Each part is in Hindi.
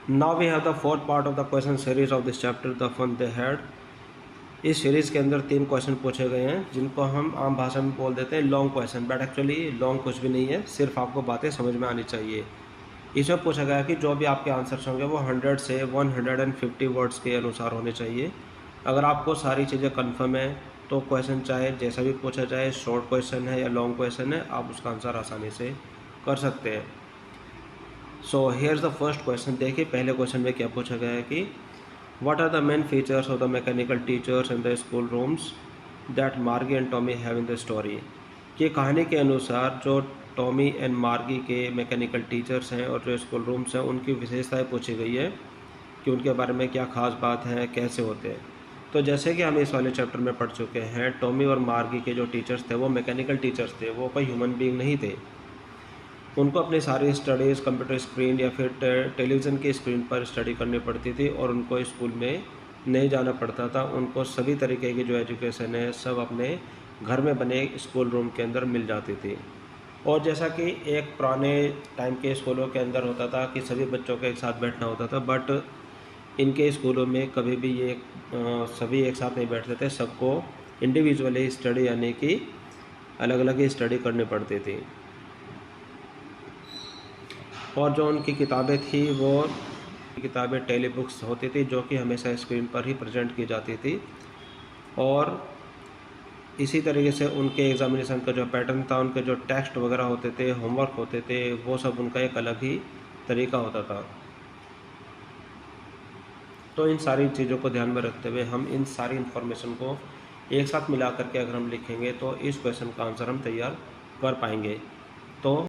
Now we have the fourth part of the question series of this chapter the fun they had. इस सीरीज़ के अंदर 3 क्वेश्चन पूछे गए हैं जिनको हम आम भाषा में बोल देते हैं long question, but actually long कुछ भी नहीं है, सिर्फ आपको बातें समझ में आनी चाहिए। इसमें पूछा गया कि जो भी आपके आंसर्स होंगे वो 100 से 150 वर्ड्स के अनुसार होने चाहिए। अगर आपको सारी चीज़ें कन्फर्म है तो क्वेश्चन चाहे जैसा भी पूछा जाए, शॉर्ट क्वेश्चन है या लॉन्ग क्वेश्चन है, आप उसका आंसर आसानी से कर सकते हैं। So here's the first question. देखिए पहले क्वेश्चन में क्या पूछा गया है कि What are the main features of the mechanical teachers in the school rooms that Margie and Tommy have in the story? कि कहानी के अनुसार जो टॉमी एंड मार्गी के मैकेनिकल टीचर्स हैं और जो स्कूल रूम्स हैं उनकी विशेषताएं पूछी गई है कि उनके बारे में क्या खास बात है, कैसे होते हैं। तो जैसे कि हम इस वाले चैप्टर में पढ़ चुके हैं, टॉमी और मार्गी के जो टीचर्स थे वो मैकेनिकल टीचर्स थे, वो कोई ह्यूमन बीइंग नहीं थे। उनको अपनी सारी स्टडीज़ कंप्यूटर स्क्रीन या फिर टेलीविज़न की स्क्रीन पर स्टडी करनी पड़ती थी और उनको स्कूल में नहीं जाना पड़ता था। उनको सभी तरीके की जो एजुकेशन है सब अपने घर में बने स्कूल रूम के अंदर मिल जाती थी। और जैसा कि एक पुराने टाइम के स्कूलों के अंदर होता था कि सभी बच्चों को एक साथ बैठना होता था, बट इनके स्कूलों में कभी भी ये सभी एक साथ नहीं बैठते थे। सबको इंडिविजुअली स्टडी यानी कि अलग अलग ही स्टडी करनी पड़ती थी। और जो उनकी किताबें थी वो किताबें टेली बुक्स होती थी जो कि हमेशा स्क्रीन पर ही प्रेजेंट की जाती थी। और इसी तरीके से उनके एग्ज़ामिनेशन का जो पैटर्न था, उनके जो टेक्स्ट वगैरह होते थे, होमवर्क होते थे, वो सब उनका एक अलग ही तरीका होता था। तो इन सारी चीज़ों को ध्यान में रखते हुए हम इन सारी इन्फॉर्मेशन को एक साथ मिला करके अगर हम लिखेंगे तो इस क्वेश्चन का आंसर हम तैयार कर पाएंगे। तो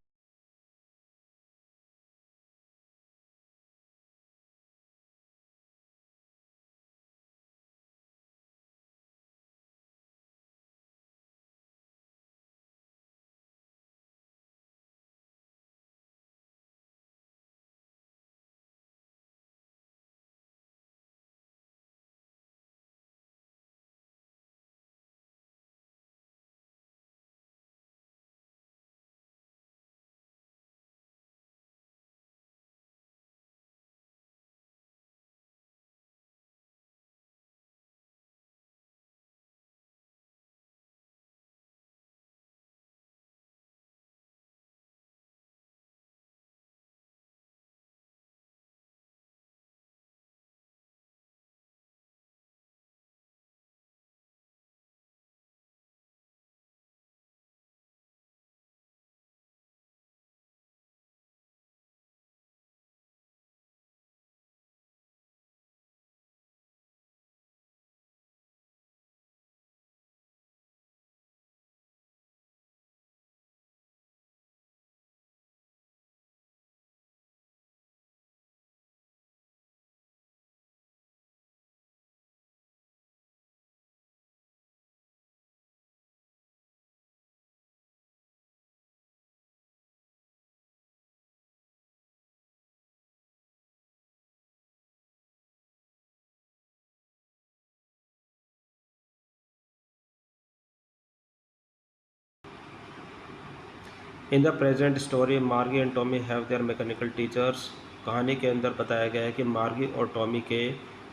इन द प्रेजेंट स्टोरी मार्गी and Tommy have their mechanical teachers. कहानी के अंदर बताया गया है कि मार्गी और टॉमी के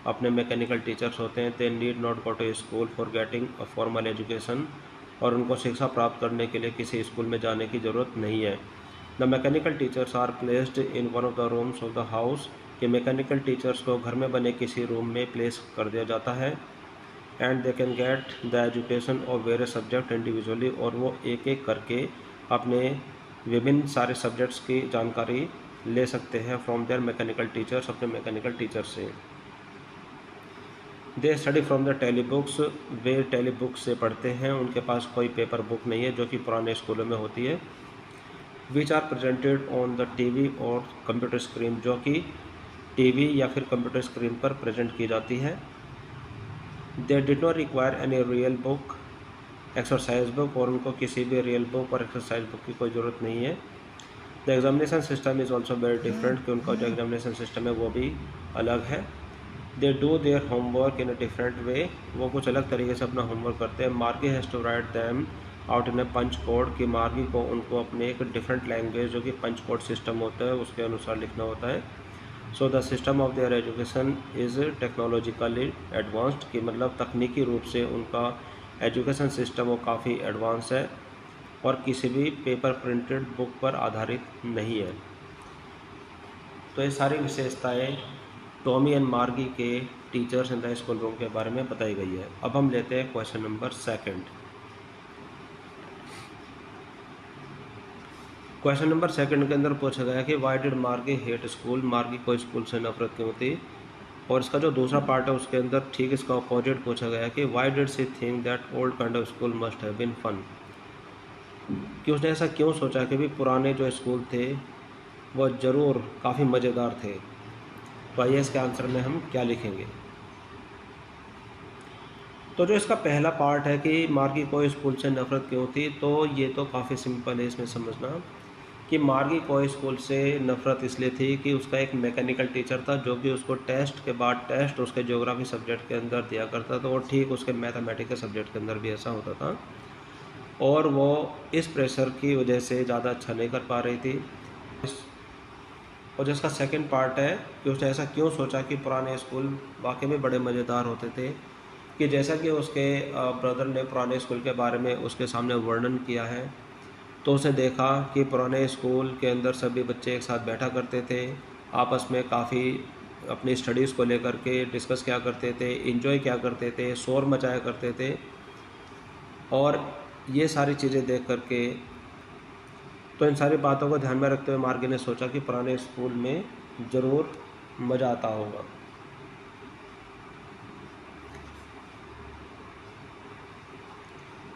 अपने मैकेनिकल टीचर्स होते हैं। They need not go to school for getting a formal education. और उनको शिक्षा प्राप्त करने के लिए किसी स्कूल में जाने की ज़रूरत नहीं है। The mechanical teachers are placed in one of the rooms of the house. कि मैकेनिकल टीचर्स को घर में बने किसी रूम में प्लेस कर दिया जाता है। And they can get the education of various subject individually. और वो एक एक करके अपने विभिन्न सारे सब्जेक्ट्स की जानकारी ले सकते हैं फ्रॉम देयर मैकेनिकल टीचर्स, अपने मैकेनिकल टीचर से। They study from the tele books. वे टेली बुक्स से पढ़ते हैं, उनके पास कोई पेपर बुक नहीं है जो कि पुराने स्कूलों में होती है। Which are presented on the TV और कंप्यूटर स्क्रीन, जो कि टीवी या फिर कंप्यूटर स्क्रीन पर प्रेजेंट की जाती है। They did not require any real book exercise book. और उनको किसी भी रियल बुक और एक्सरसाइज बुक की कोई ज़रूरत नहीं है। The examination system is also very different. कि उनका जो एग्जामिनेशन सिस्टम है वो भी अलग है। They do their homework in a different way. वो कुछ अलग तरीके से अपना होमवर्क करते हैं। Margie has to write them out in a punch code. कि मार्गी को उनको अपने एक डिफरेंट लैंग्वेज जो कि पंच कोड सिस्टम होता है उसके अनुसार लिखना होता है। So the system of their education is technologically advanced, कि मतलब तकनीकी रूप से उनका एजुकेशन सिस्टम वो काफ़ी एडवांस है और किसी भी पेपर प्रिंटेड बुक पर आधारित नहीं है। तो ये सारी विशेषताएं टॉमी एंड मार्गी के teachers in the school room के बारे में बताई गई है। अब हम लेते हैं question number second. Question number second के अंदर पूछा गया कि वाई डिड मार्गी हेट स्कूल, मार्गी को स्कूल से नफरत क्यों थी। और इसका जो दूसरा पार्ट है उसके अंदर ठीक इसका अपोजिट पूछा गया कि why did she think that old kind of school must have been fun, कि उसने ऐसा क्यों सोचा कि भी पुराने जो स्कूल थे वो ज़रूर काफ़ी मज़ेदार थे। तो आइए इसके आंसर में हम क्या लिखेंगे। तो जो इसका पहला पार्ट है कि मार्गी को स्कूल से नफरत क्यों थी, तो ये तो काफ़ी सिंपल है इसमें समझना कि मार्गी को स्कूल से नफरत इसलिए थी कि उसका एक मैकेनिकल टीचर था जो कि उसको टेस्ट के बाद टेस्ट उसके ज्योग्राफी सब्जेक्ट के अंदर दिया करता था, और ठीक उसके मैथमेटिक्स सब्जेक्ट के अंदर भी ऐसा होता था, और वो इस प्रेशर की वजह से ज़्यादा अच्छा नहीं कर पा रही थी। और जिसका सेकंड पार्ट है कि उसने ऐसा क्यों सोचा कि पुराने स्कूल वाकई में बड़े मज़ेदार होते थे, कि जैसा कि उसके ब्रदर ने पुराने स्कूल के बारे में उसके सामने वर्णन किया है, तो उसने देखा कि पुराने स्कूल के अंदर सभी बच्चे एक साथ बैठा करते थे, आपस में काफ़ी अपनी स्टडीज़ को लेकर के डिस्कस किया करते थे, एंजॉय किया करते थे, शोर मचाया करते थे। और ये सारी चीज़ें देख करके, तो इन सारी बातों को ध्यान में रखते हुए मार्गी ने सोचा कि पुराने स्कूल में ज़रूर मज़ा आता होगा।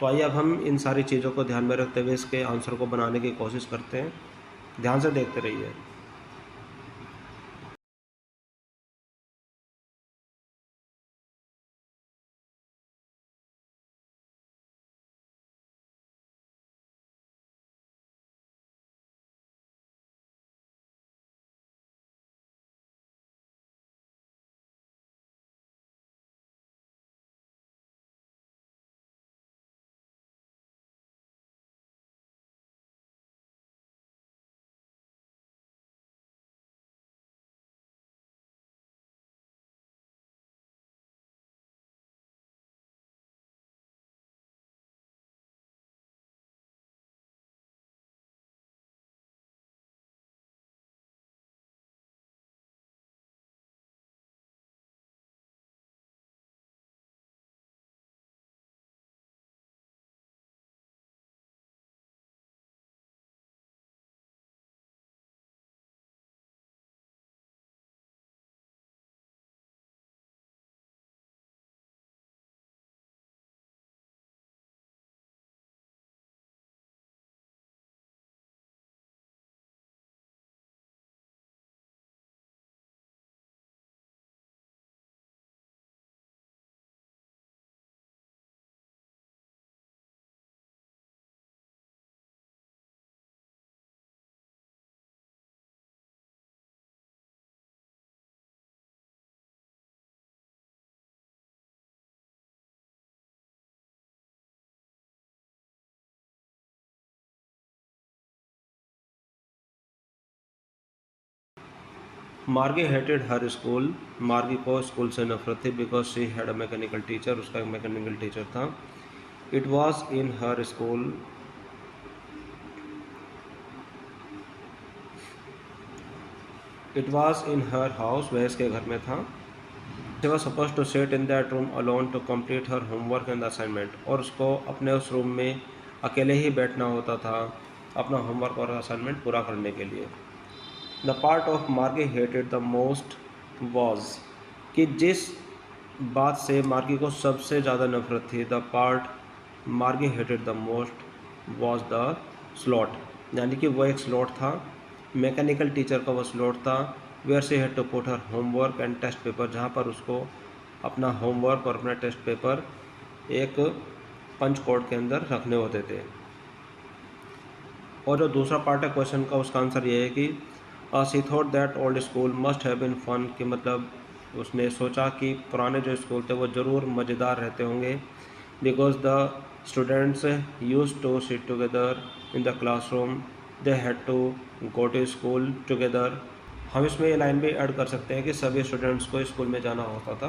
तो आइए अब हम इन सारी चीज़ों को ध्यान में रखते हुए इसके आंसर को बनाने की कोशिश करते हैं। ध्यान से देखते रहिए। मार्गी हेटेड हर स्कूल, मार्गी को स्कूल से नफरत थी because she had a mechanical teacher, उसका एक मैकेनिकल टीचर था। It was in her school, it was in her house, वह इसके घर में था। She was suppose to sit in that room alone to complete her homework and assignment, और उसको अपने उस रूम में अकेले ही बैठना होता था अपना होमवर्क और असाइनमेंट पूरा करने के लिए। द पार्ट ऑफ मार्गी हेटेड द मोस्ट वॉज, कि जिस बात से मार्गी को सबसे ज़्यादा नफरत थी, द पार्ट मार्गी hated the most was the slot, यानी कि वो एक स्लॉट था, मैकेनिकल टीचर का वो स्लॉट था, where she had to put her homework and test paper, जहाँ पर उसको अपना होमवर्क और अपना टेस्ट पेपर एक पंच कोड के अंदर रखने होते थे। और जो दूसरा पार्ट है क्वेश्चन का, उसका आंसर ये है कि she thought that old school must have been fun, कि मतलब उसने सोचा कि पुराने जो स्कूल थे वो ज़रूर मज़ेदार रहते होंगे, because the students use to sit together in the classroom, they had to go to school together, हम इसमें ये लाइन भी ऐड कर सकते हैं कि सभी स्टूडेंट्स को स्कूल में जाना होता था,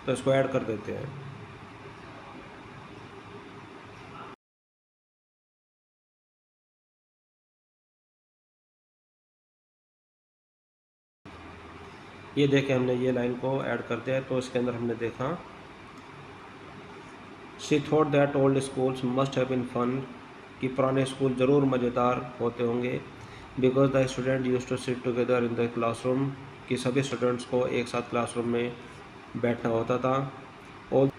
तो इसको ऐड कर देते हैं। ये देखें, हमने ये लाइन को ऐड कर दिया है, तो इसके अंदर हमने देखा she thought that old schools must have been fun, कि पुराने स्कूल ज़रूर मज़ेदार होते होंगे, because the student use to sit together in the classroom, कि सभी स्टूडेंट्स को एक साथ क्लासरूम में बैठना होता था। All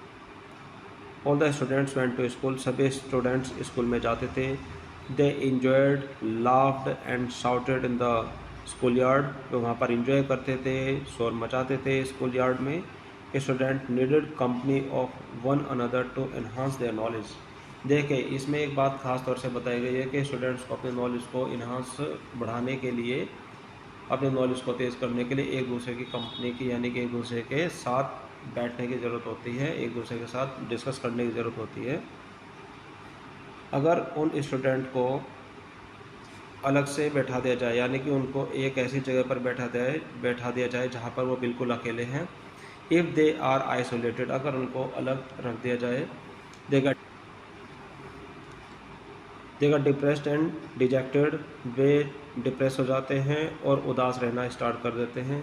all the students went to school, सभी स्टूडेंट्स स्कूल में जाते थे। They enjoyed, laughed and shouted in the school yard, वो वहाँ पर इंजॉय करते थे, शोर मचाते थे स्कूल यार्ड में। Student needed company of one another to enhance their knowledge. देखिए, इसमें एक बात खास तौर से बताई गई है कि स्टूडेंट्स को अपने नॉलेज को इन्हांस बढ़ाने के लिए, अपने नॉलेज को तेज़ करने के लिए एक दूसरे की कंपनी की, यानी कि एक दूसरे के साथ बैठने की ज़रूरत होती है, एक दूसरे के साथ डिस्कस करने की ज़रूरत होती है। अगर उन स्टूडेंट को अलग से बैठा दिया जाए, यानी कि उनको एक ऐसी जगह पर बैठा दिया जाए जहाँ पर वो बिल्कुल अकेले हैं, इफ़ दे आर आइसोलेटेड, अगर उनको अलग रख दिया जाए, they get depressed and dejected, way depress हो जाते हैं और उदास रहना स्टार्ट कर देते हैं।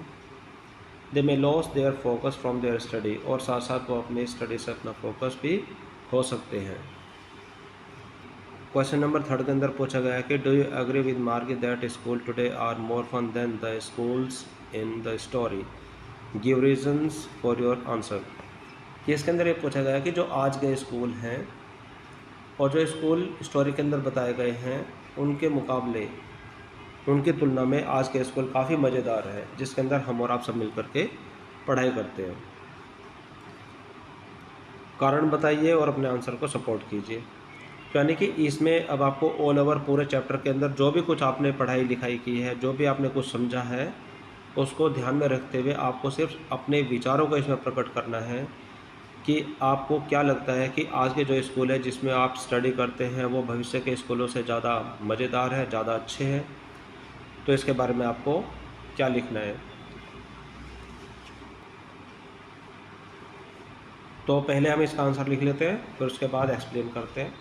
They may lose their focus from their study, और साथ साथ वो अपनी स्टडी से अपना फोकस भी खो सकते हैं। क्वेश्चन नंबर 3 के अंदर पूछा गया है कि do you agree with Mark that school today are more fun than the schools in the story, give reasons for your answer. ये इसके अंदर ये पूछा गया है कि जो आज के स्कूल हैं और जो स्कूल स्टोरी के अंदर बताए गए हैं, उनके मुकाबले, उनकी तुलना में आज के स्कूल काफ़ी मज़ेदार है, जिसके अंदर हम और आप सब मिल करके पढ़ाई करते हैं। कारण बताइए और अपने आंसर को सपोर्ट कीजिए। यानी कि इसमें अब आपको ऑल ओवर पूरे चैप्टर के अंदर जो भी कुछ आपने पढ़ाई लिखाई की है, जो भी आपने कुछ समझा है, उसको ध्यान में रखते हुए आपको सिर्फ अपने विचारों को इसमें प्रकट करना है कि आपको क्या लगता है कि आज के जो स्कूल है जिसमें आप स्टडी करते हैं, वो भविष्य के स्कूलों से ज़्यादा मज़ेदार है, ज़्यादा अच्छे हैं। तो इसके बारे में आपको क्या लिखना है। तो पहले हम इसका आंसर लिख लेते हैं, फिर उसके बाद एक्सप्लेन करते हैं।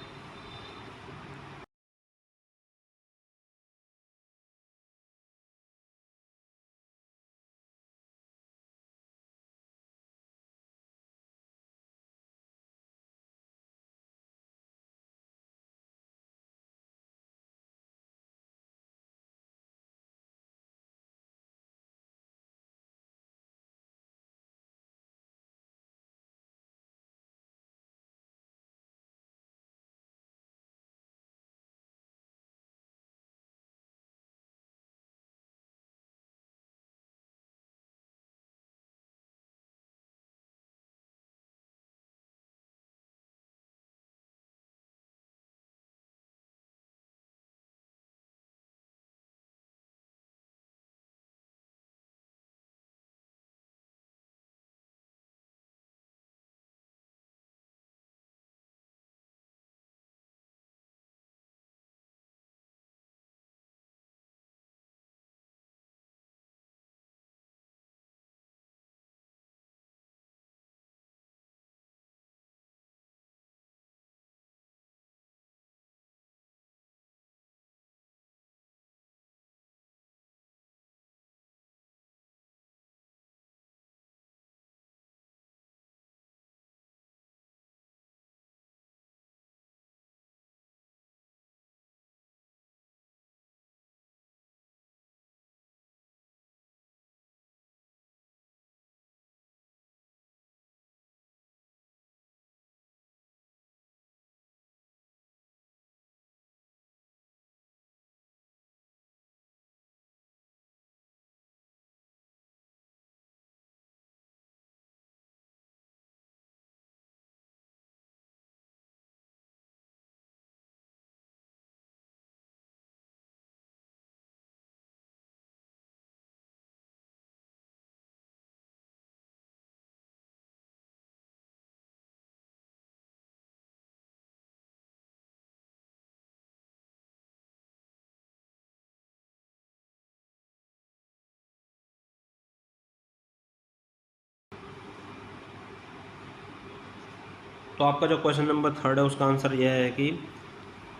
तो आपका जो क्वेश्चन नंबर 3 है उसका आंसर यह है कि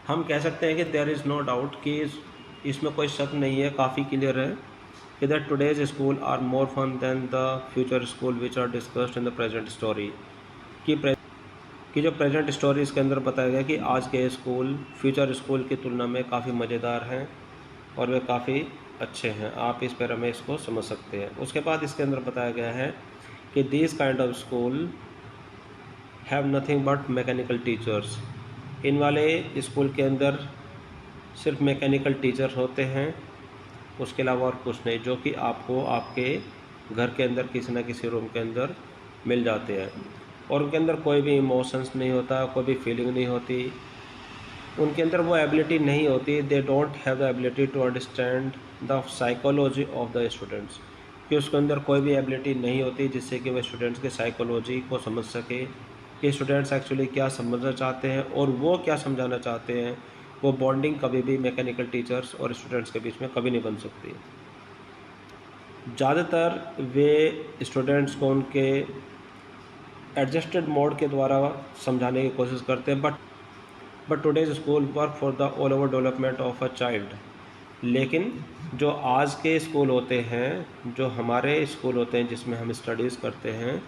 हम कह सकते हैं कि देयर इज़ नो डाउट कि इसमें कोई शक नहीं है, काफ़ी क्लियर है कि that today's school are more fun than the future school which are discussed in the present story. कि जो प्रेजेंट स्टोरी इसके अंदर बताया गया कि आज के स्कूल फ्यूचर स्कूल की तुलना में काफ़ी मज़ेदार हैं और वे काफ़ी अच्छे हैं। आप इस पैरा में इसको समझ सकते हैं। उसके बाद इसके अंदर बताया गया है कि this kind of school have nothing but mechanical teachers. इन वाले स्कूल के अंदर सिर्फ मैकेनिकल टीचर्स होते हैं, उसके अलावा और कुछ नहीं, जो कि आपको आपके घर के अंदर किसी न किसी रूम के अंदर मिल जाते हैं। और उनके अंदर कोई भी इमोशंस नहीं होता, कोई भी फीलिंग नहीं होती, उनके अंदर वो एबिलिटी नहीं होती। They don't have the ability to understand the psychology of the students. कि उसके अंदर कोई भी एबिलिटी नहीं होती जिससे कि वह स्टूडेंट्स के साइकोलॉजी को समझ सके कि स्टूडेंट्स एक्चुअली क्या समझना चाहते हैं और वो क्या समझाना चाहते हैं। वो बॉन्डिंग कभी भी मैकेनिकल टीचर्स और स्टूडेंट्स के बीच में कभी नहीं बन सकती। ज़्यादातर वे स्टूडेंट्स को उनके एडजस्टेड मोड के द्वारा समझाने की कोशिश करते हैं, but today's school work for the all over development of a child. लेकिन जो आज के स्कूल होते हैं, जो हमारे स्कूल होते हैं जिसमें हम स्टडीज़ करते हैं,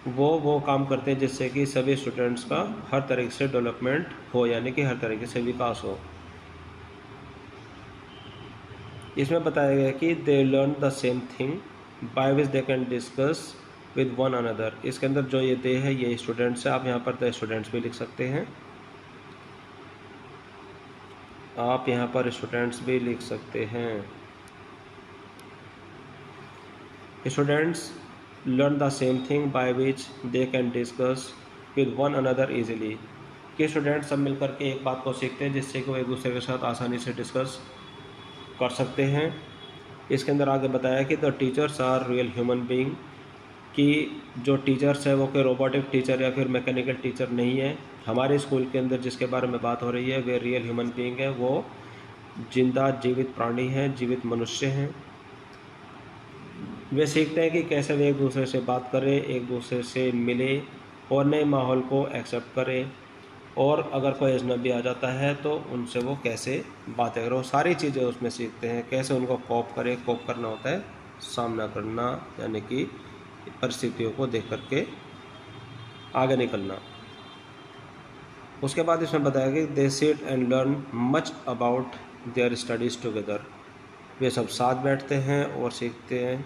वो काम करते हैं जिससे कि सभी स्टूडेंट्स का हर तरीके से डेवलपमेंट हो, यानी कि हर तरीके से विकास हो। इसमें बताया गया कि they learn the same thing by which they can discuss with one another. इसके अंदर जो ये दे है ये स्टूडेंट्स है, आप यहाँ पर द स्टूडेंट्स भी लिख सकते हैं, आप यहाँ पर स्टूडेंट्स भी लिख सकते हैं। Students learn the same thing by which they can discuss with one another easily. कि स्टूडेंट्स सब मिलकर के एक बात को सीखते हैं जिससे कि वो एक दूसरे के साथ आसानी से डिस्कस कर सकते हैं। इसके अंदर आगे बताया कि the teachers are real human being. कि जो टीचर्स है वो कोई रोबोटिक टीचर या फिर मैकेनिकल टीचर नहीं है। हमारे स्कूल के अंदर जिसके बारे में बात हो रही है वे रियल ह्यूमन बीइंग है, वो जिंदा जीवित प्राणी हैं, जीवित मनुष्य हैं। वे सीखते हैं कि कैसे वे एक दूसरे से बात करें, एक दूसरे से मिले और नए माहौल को एक्सेप्ट करें, और अगर कोई अजनबी आ जाता है तो उनसे वो कैसे बातें करें, सारी चीज़ें उसमें सीखते हैं। कैसे उनको कोप करें, कोप करना होता है सामना करना, यानी कि परिस्थितियों को देख करके आगे निकलना। उसके बाद इसमें बताया कि they sit and learn much about their studies together. वे सब साथ बैठते हैं और सीखते हैं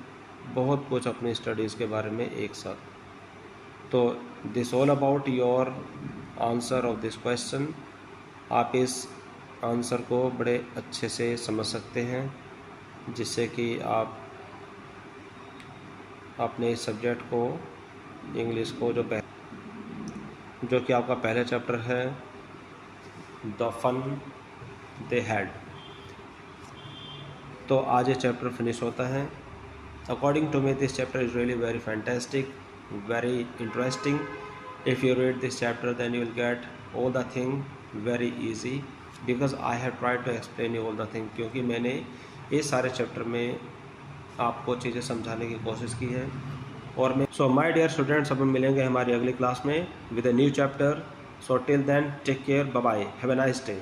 बहुत कुछ अपनी स्टडीज़ के बारे में एक साथ। तो this all about your answer of this question. आप इस आंसर को बड़े अच्छे से समझ सकते हैं जिससे कि आप अपने सब्जेक्ट को, इंग्लिश को, जो कि आपका पहला चैप्टर है द फन दे हैड, तो आज ये चैप्टर फिनिश होता है। According to me this chapter is really very fantastic, very interesting. If you read this chapter then you will get all the thing very easy because I have tried to explain you all the thing, क्योंकि मैंने इस सारे चैप्टर में आपको चीज़ें समझाने की कोशिश की है। और मैं सो माय डियर स्टूडेंट्स, अब हम मिलेंगे हमारी अगली क्लास में with a new chapter. So till then take care, bye bye, have a nice day.